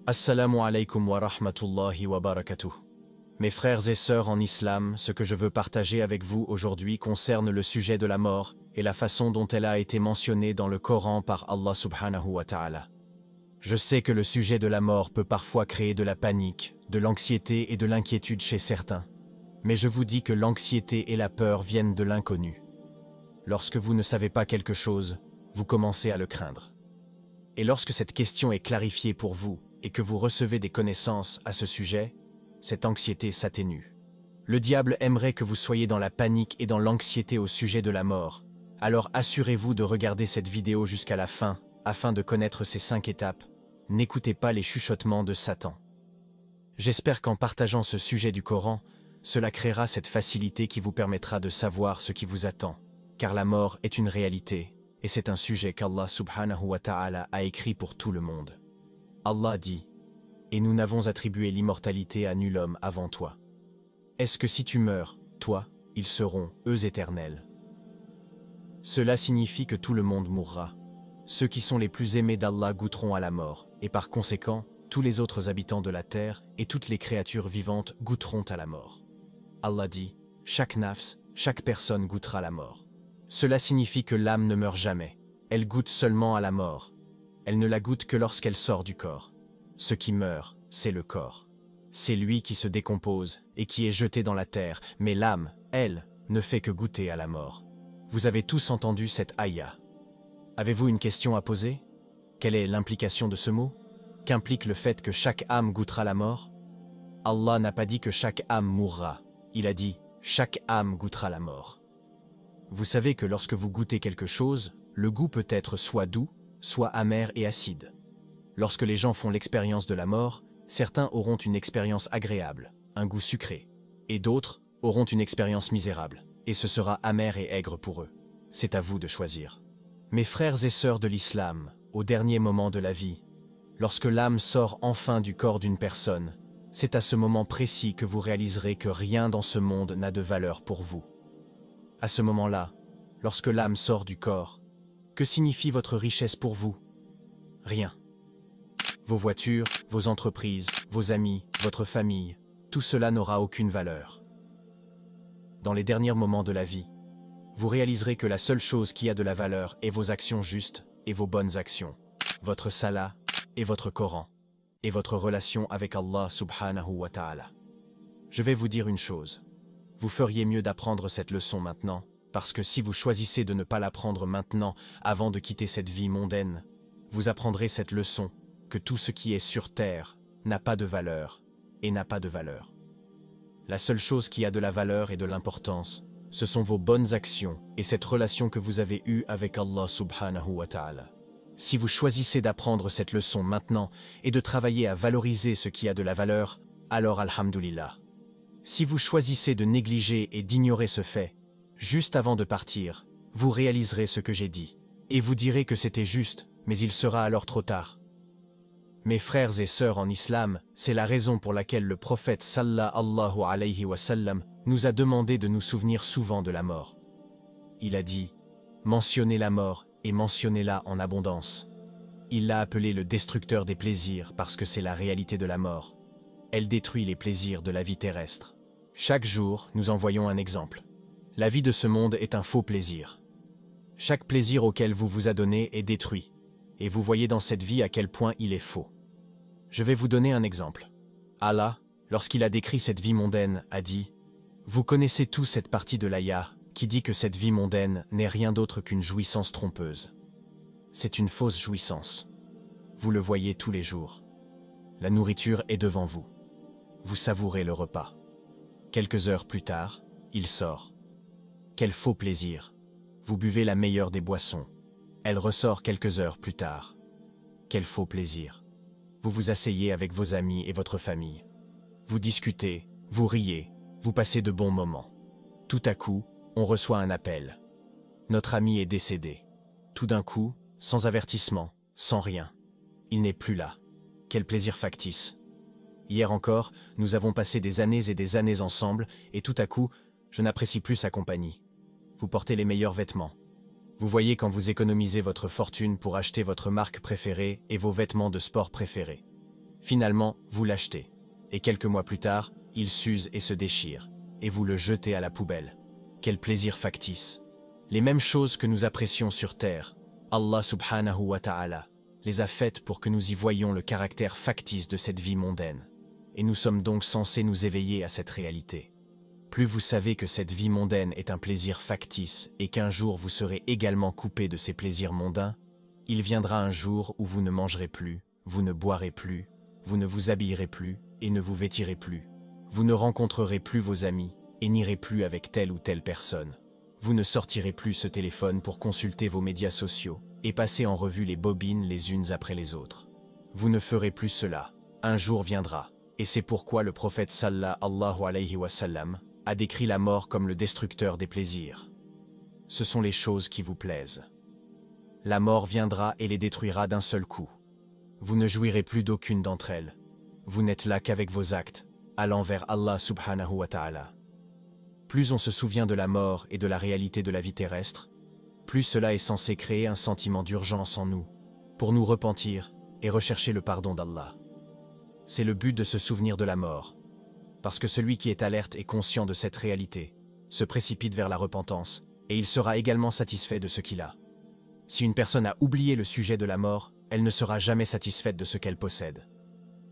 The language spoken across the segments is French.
Assalamu alaikum wa rahmatullahi wa barakatuh. Mes frères et sœurs en islam, ce que je veux partager avec vous aujourd'hui concerne le sujet de la mort et la façon dont elle a été mentionnée dans le Coran par Allah subhanahu wa ta'ala. Je sais que le sujet de la mort peut parfois créer de la panique, de l'anxiété et de l'inquiétude chez certains. Mais je vous dis que l'anxiété et la peur viennent de l'inconnu. Lorsque vous ne savez pas quelque chose, vous commencez à le craindre. Et lorsque cette question est clarifiée pour vous, et que vous recevez des connaissances à ce sujet, cette anxiété s'atténue. Le diable aimerait que vous soyez dans la panique et dans l'anxiété au sujet de la mort. Alors assurez-vous de regarder cette vidéo jusqu'à la fin, afin de connaître ces 5 étapes. N'écoutez pas les chuchotements de Satan. J'espère qu'en partageant ce sujet du Coran, cela créera cette facilité qui vous permettra de savoir ce qui vous attend, car la mort est une réalité, et c'est un sujet qu'Allah subhanahu wa ta'ala a écrit pour tout le monde. Allah dit, « Et nous n'avons attribué l'immortalité à nul homme avant toi. Est-ce que si tu meurs, toi, ils seront, eux, éternels ?» Cela signifie que tout le monde mourra. Ceux qui sont les plus aimés d'Allah goûteront à la mort, et par conséquent, tous les autres habitants de la terre et toutes les créatures vivantes goûteront à la mort. Allah dit, « Chaque nafs, chaque personne goûtera la mort. » Cela signifie que l'âme ne meurt jamais. Elle goûte seulement à la mort. Elle ne la goûte que lorsqu'elle sort du corps. Ce qui meurt, c'est le corps. C'est lui qui se décompose et qui est jeté dans la terre, mais l'âme, elle, ne fait que goûter à la mort. Vous avez tous entendu cette ayah. Avez-vous une question à poser? Quelle est l'implication de ce mot? Qu'implique le fait que chaque âme goûtera la mort? Allah n'a pas dit que chaque âme mourra. Il a dit « chaque âme goûtera la mort ». Vous savez que lorsque vous goûtez quelque chose, le goût peut être soit doux, soit amer et acide. Lorsque les gens font l'expérience de la mort, certains auront une expérience agréable, un goût sucré, et d'autres auront une expérience misérable, et ce sera amer et aigre pour eux. C'est à vous de choisir. Mes frères et sœurs de l'islam, au dernier moment de la vie, lorsque l'âme sort enfin du corps d'une personne, c'est à ce moment précis que vous réaliserez que rien dans ce monde n'a de valeur pour vous. À ce moment-là, lorsque l'âme sort du corps, que signifie votre richesse pour vous? Rien. Vos voitures, vos entreprises, vos amis, votre famille, tout cela n'aura aucune valeur. Dans les derniers moments de la vie, vous réaliserez que la seule chose qui a de la valeur est vos actions justes et vos bonnes actions, votre salat et votre Coran, et votre relation avec Allah subhanahu wa ta'ala. Je vais vous dire une chose. Vous feriez mieux d'apprendre cette leçon maintenant, parce que si vous choisissez de ne pas l'apprendre maintenant, avant de quitter cette vie mondaine, vous apprendrez cette leçon, que tout ce qui est sur terre n'a pas de valeur, et n'a pas de valeur. La seule chose qui a de la valeur et de l'importance, ce sont vos bonnes actions et cette relation que vous avez eue avec Allah subhanahu wa ta'ala. Si vous choisissez d'apprendre cette leçon maintenant et de travailler à valoriser ce qui a de la valeur, alors alhamdulillah. Si vous choisissez de négliger et d'ignorer ce fait, juste avant de partir, vous réaliserez ce que j'ai dit, et vous direz que c'était juste, mais il sera alors trop tard. Mes frères et sœurs en islam, c'est la raison pour laquelle le prophète sallallahu alayhi wa sallam nous a demandé de nous souvenir souvent de la mort. Il a dit, mentionnez la mort et mentionnez-la en abondance. Il l'a appelé le destructeur des plaisirs parce que c'est la réalité de la mort. Elle détruit les plaisirs de la vie terrestre. Chaque jour, nous en voyons un exemple. La vie de ce monde est un faux plaisir. Chaque plaisir auquel vous vous adonnez est détruit, et vous voyez dans cette vie à quel point il est faux. Je vais vous donner un exemple. Allah, lorsqu'il a décrit cette vie mondaine, a dit « Vous connaissez tous cette partie de l'ayah qui dit que cette vie mondaine n'est rien d'autre qu'une jouissance trompeuse. C'est une fausse jouissance. Vous le voyez tous les jours. La nourriture est devant vous. Vous savourez le repas. Quelques heures plus tard, il sort. Quel faux plaisir! Vous buvez la meilleure des boissons. Elle ressort quelques heures plus tard. Quel faux plaisir! Vous vous asseyez avec vos amis et votre famille. Vous discutez, vous riez, vous passez de bons moments. Tout à coup, on reçoit un appel. Notre ami est décédé. Tout d'un coup, sans avertissement, sans rien. Il n'est plus là. Quel plaisir factice! Hier encore, nous avons passé des années et des années ensemble, et tout à coup, je n'apprécie plus sa compagnie. Vous portez les meilleurs vêtements. Vous voyez quand vous économisez votre fortune pour acheter votre marque préférée et vos vêtements de sport préférés. Finalement, vous l'achetez. Et quelques mois plus tard, il s'use et se déchire, et vous le jetez à la poubelle. Quel plaisir factice! Les mêmes choses que nous apprécions sur terre, Allah subhanahu wa ta'ala les a faites pour que nous y voyions le caractère factice de cette vie mondaine. Et nous sommes donc censés nous éveiller à cette réalité. Plus vous savez que cette vie mondaine est un plaisir factice et qu'un jour vous serez également coupé de ces plaisirs mondains, il viendra un jour où vous ne mangerez plus, vous ne boirez plus, vous ne vous habillerez plus et ne vous vêtirez plus. Vous ne rencontrerez plus vos amis et n'irez plus avec telle ou telle personne. Vous ne sortirez plus ce téléphone pour consulter vos médias sociaux et passer en revue les bobines les unes après les autres. Vous ne ferez plus cela. Un jour viendra. Et c'est pourquoi le prophète sallallahu alayhi wa sallam a décrit la mort comme le destructeur des plaisirs. Ce sont les choses qui vous plaisent. La mort viendra et les détruira d'un seul coup. Vous ne jouirez plus d'aucune d'entre elles. Vous n'êtes là qu'avec vos actes, allant vers Allah subhanahu wa ta'ala. Plus on se souvient de la mort et de la réalité de la vie terrestre, plus cela est censé créer un sentiment d'urgence en nous, pour nous repentir et rechercher le pardon d'Allah. C'est le but de se souvenir de la mort, parce que celui qui est alerte et conscient de cette réalité se précipite vers la repentance, et il sera également satisfait de ce qu'il a. Si une personne a oublié le sujet de la mort, elle ne sera jamais satisfaite de ce qu'elle possède.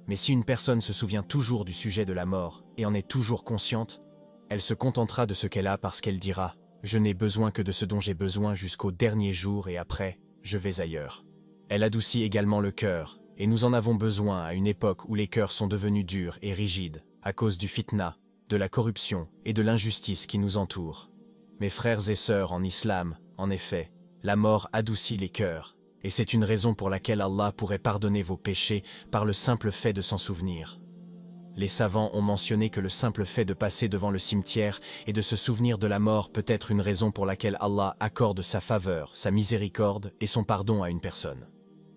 Mais si une personne se souvient toujours du sujet de la mort et en est toujours consciente, elle se contentera de ce qu'elle a parce qu'elle dira « Je n'ai besoin que de ce dont j'ai besoin jusqu'au dernier jour et après, je vais ailleurs ». Elle adoucit également le cœur, et nous en avons besoin à une époque où les cœurs sont devenus durs et rigides à cause du fitna, de la corruption et de l'injustice qui nous entoure. Mes frères et sœurs en islam, en effet, la mort adoucit les cœurs, et c'est une raison pour laquelle Allah pourrait pardonner vos péchés par le simple fait de s'en souvenir. Les savants ont mentionné que le simple fait de passer devant le cimetière et de se souvenir de la mort peut être une raison pour laquelle Allah accorde sa faveur, sa miséricorde et son pardon à une personne.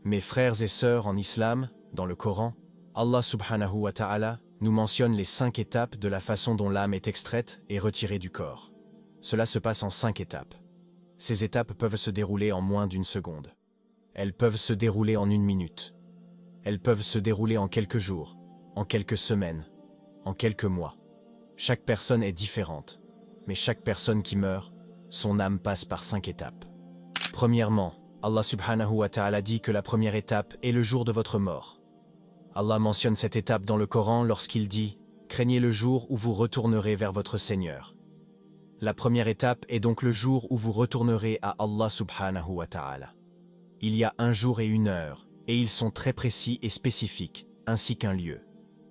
Mes frères et sœurs en islam, dans le Coran, Allah subhanahu wa ta'ala nous mentionne les 5 étapes de la façon dont l'âme est extraite et retirée du corps. Cela se passe en 5 étapes. Ces étapes peuvent se dérouler en moins d'une seconde. Elles peuvent se dérouler en 1 minute. Elles peuvent se dérouler en quelques jours, en quelques semaines, en quelques mois. Chaque personne est différente, mais chaque personne qui meurt, son âme passe par 5 étapes. Premièrement, Allah subhanahu wa ta'ala dit que la première étape est le jour de votre mort. Allah mentionne cette étape dans le Coran lorsqu'il dit « Craignez le jour où vous retournerez vers votre Seigneur ». La première étape est donc le jour où vous retournerez à Allah subhanahu wa ta'ala. Il y a un jour et une heure, et ils sont très précis et spécifiques, ainsi qu'un lieu.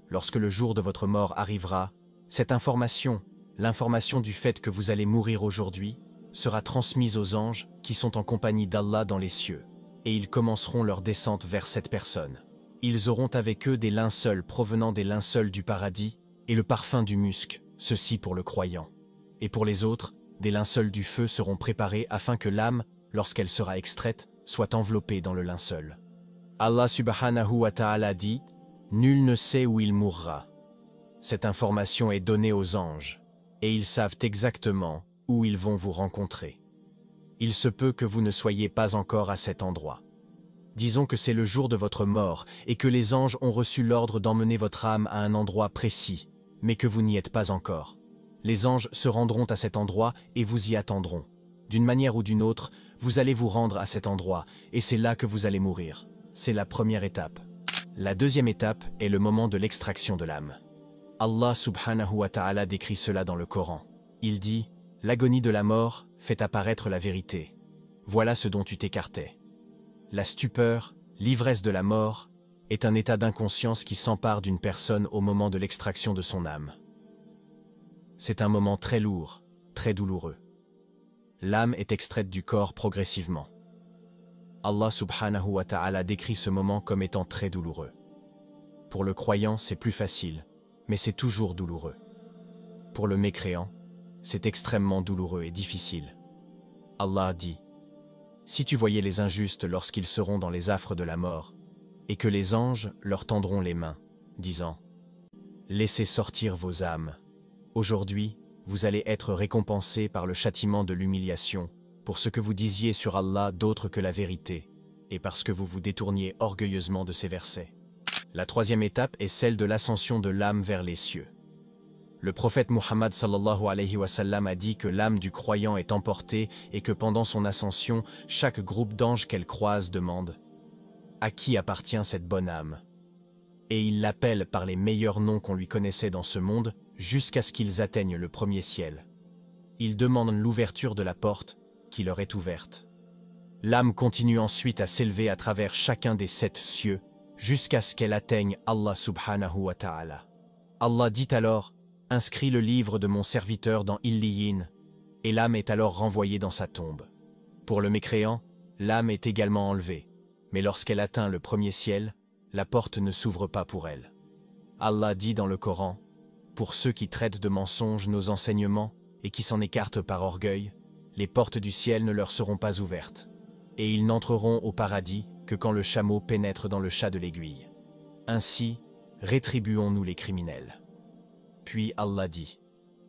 Lorsque le jour de votre mort arrivera, cette information, l'information du fait que vous allez mourir aujourd'hui, sera transmise aux anges qui sont en compagnie d'Allah dans les cieux, et ils commenceront leur descente vers cette personne. Ils auront avec eux des linceuls provenant des linceuls du paradis et le parfum du musc, ceci pour le croyant. Et pour les autres, des linceuls du feu seront préparés afin que l'âme, lorsqu'elle sera extraite, soit enveloppée dans le linceul. Allah subhanahu wa ta'ala dit « Nul ne sait où il mourra ». Cette information est donnée aux anges, et ils savent exactement où ils vont vous rencontrer. Il se peut que vous ne soyez pas encore à cet endroit. Disons que c'est le jour de votre mort et que les anges ont reçu l'ordre d'emmener votre âme à un endroit précis, mais que vous n'y êtes pas encore. Les anges se rendront à cet endroit et vous y attendront. D'une manière ou d'une autre, vous allez vous rendre à cet endroit et c'est là que vous allez mourir. C'est la première étape. La deuxième étape est le moment de l'extraction de l'âme. Allah subhanahu wa ta'ala décrit cela dans le Coran. Il dit « L'agonie de la mort fait apparaître la vérité. Voilà ce dont tu t'écartais. » La stupeur, l'ivresse de la mort, est un état d'inconscience qui s'empare d'une personne au moment de l'extraction de son âme. C'est un moment très lourd, très douloureux. L'âme est extraite du corps progressivement. Allah subhanahu wa ta'ala décrit ce moment comme étant très douloureux. Pour le croyant, c'est plus facile, mais c'est toujours douloureux. Pour le mécréant, c'est extrêmement douloureux et difficile. Allah dit « Si tu voyais les injustes lorsqu'ils seront dans les affres de la mort, et que les anges leur tendront les mains, disant « Laissez sortir vos âmes. Aujourd'hui, vous allez être récompensés par le châtiment de l'humiliation pour ce que vous disiez sur Allah d'autre que la vérité, et parce que vous vous détourniez orgueilleusement de ces versets. » La troisième étape est celle de l'ascension de l'âme vers les cieux. Le prophète Muhammad sallallahu alayhi wa sallam a dit que l'âme du croyant est emportée et que pendant son ascension, chaque groupe d'anges qu'elle croise demande « À qui appartient cette bonne âme ?» Et il l'appelle par les meilleurs noms qu'on lui connaissait dans ce monde jusqu'à ce qu'ils atteignent le premier ciel. Ils demandent l'ouverture de la porte qui leur est ouverte. L'âme continue ensuite à s'élever à travers chacun des 7 cieux jusqu'à ce qu'elle atteigne Allah subhanahu wa ta'ala. Allah dit alors « Inscris le livre de mon serviteur dans Illiyin » et l'âme est alors renvoyée dans sa tombe. Pour le mécréant, l'âme est également enlevée, mais lorsqu'elle atteint le premier ciel, la porte ne s'ouvre pas pour elle. Allah dit dans le Coran « Pour ceux qui traitent de mensonges nos enseignements et qui s'en écartent par orgueil, les portes du ciel ne leur seront pas ouvertes, et ils n'entreront au paradis que quand le chameau pénètre dans le chat de l'aiguille. Ainsi, rétribuons-nous les criminels. » Puis Allah dit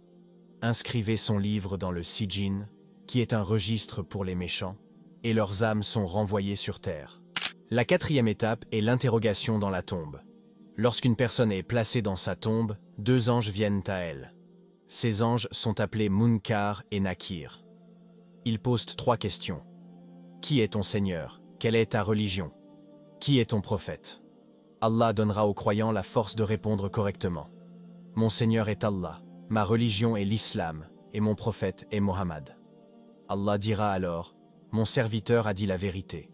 « Inscrivez son livre dans le Sijin, qui est un registre pour les méchants, et leurs âmes sont renvoyées sur terre. » La quatrième étape est l'interrogation dans la tombe. Lorsqu'une personne est placée dans sa tombe, 2 anges viennent à elle. Ces anges sont appelés Munkar et Nakir. Ils posent 3 questions. Qui est ton Seigneur? Quelle est ta religion? Qui est ton prophète? Allah donnera aux croyants la force de répondre correctement. Mon Seigneur est Allah, ma religion est l'islam, et mon prophète est Mohammed. Allah dira alors, mon serviteur a dit la vérité,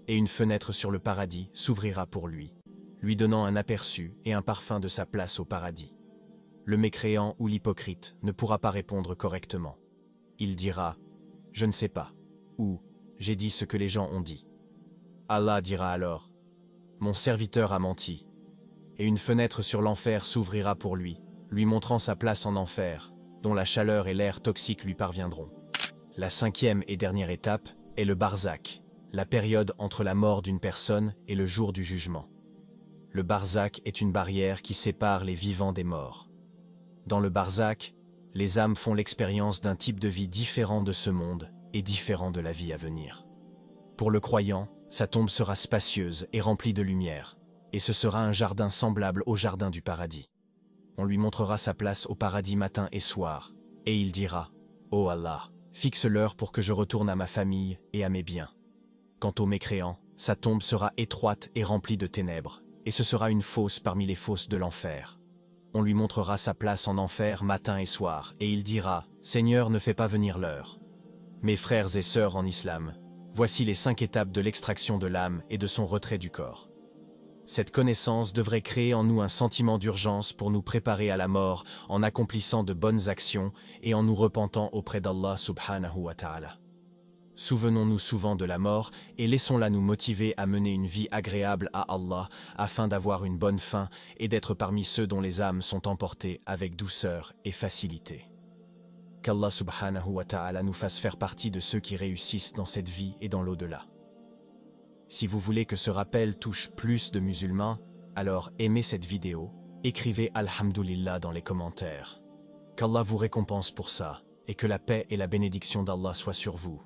et une fenêtre sur le paradis s'ouvrira pour lui, lui donnant un aperçu et un parfum de sa place au paradis. Le mécréant ou l'hypocrite ne pourra pas répondre correctement. Il dira, je ne sais pas, ou j'ai dit ce que les gens ont dit. Allah dira alors, mon serviteur a menti, et une fenêtre sur l'enfer s'ouvrira pour lui, lui montrant sa place en enfer, dont la chaleur et l'air toxique lui parviendront. La 5e et dernière étape est le barzakh, la période entre la mort d'une personne et le jour du jugement. Le barzakh est une barrière qui sépare les vivants des morts. Dans le barzakh, les âmes font l'expérience d'un type de vie différent de ce monde et différent de la vie à venir. Pour le croyant, sa tombe sera spacieuse et remplie de lumière, et ce sera un jardin semblable au jardin du paradis. On lui montrera sa place au paradis matin et soir, et il dira « Ô Allah, fixe l'heure pour que je retourne à ma famille et à mes biens. » Quant au mécréant, sa tombe sera étroite et remplie de ténèbres, et ce sera une fosse parmi les fosses de l'enfer. On lui montrera sa place en enfer matin et soir, et il dira « Seigneur, ne fais pas venir l'heure. » Mes frères et sœurs en islam, voici les 5 étapes de l'extraction de l'âme et de son retrait du corps. Cette connaissance devrait créer en nous un sentiment d'urgence pour nous préparer à la mort en accomplissant de bonnes actions et en nous repentant auprès d'Allah subhanahu wa ta'ala. Souvenons-nous souvent de la mort et laissons-la nous motiver à mener une vie agréable à Allah afin d'avoir une bonne fin et d'être parmi ceux dont les âmes sont emportées avec douceur et facilité. Qu'Allah subhanahu wa ta'ala nous fasse faire partie de ceux qui réussissent dans cette vie et dans l'au-delà. Si vous voulez que ce rappel touche plus de musulmans, alors aimez cette vidéo, écrivez Alhamdulillah dans les commentaires. Qu'Allah vous récompense pour ça, et que la paix et la bénédiction d'Allah soient sur vous.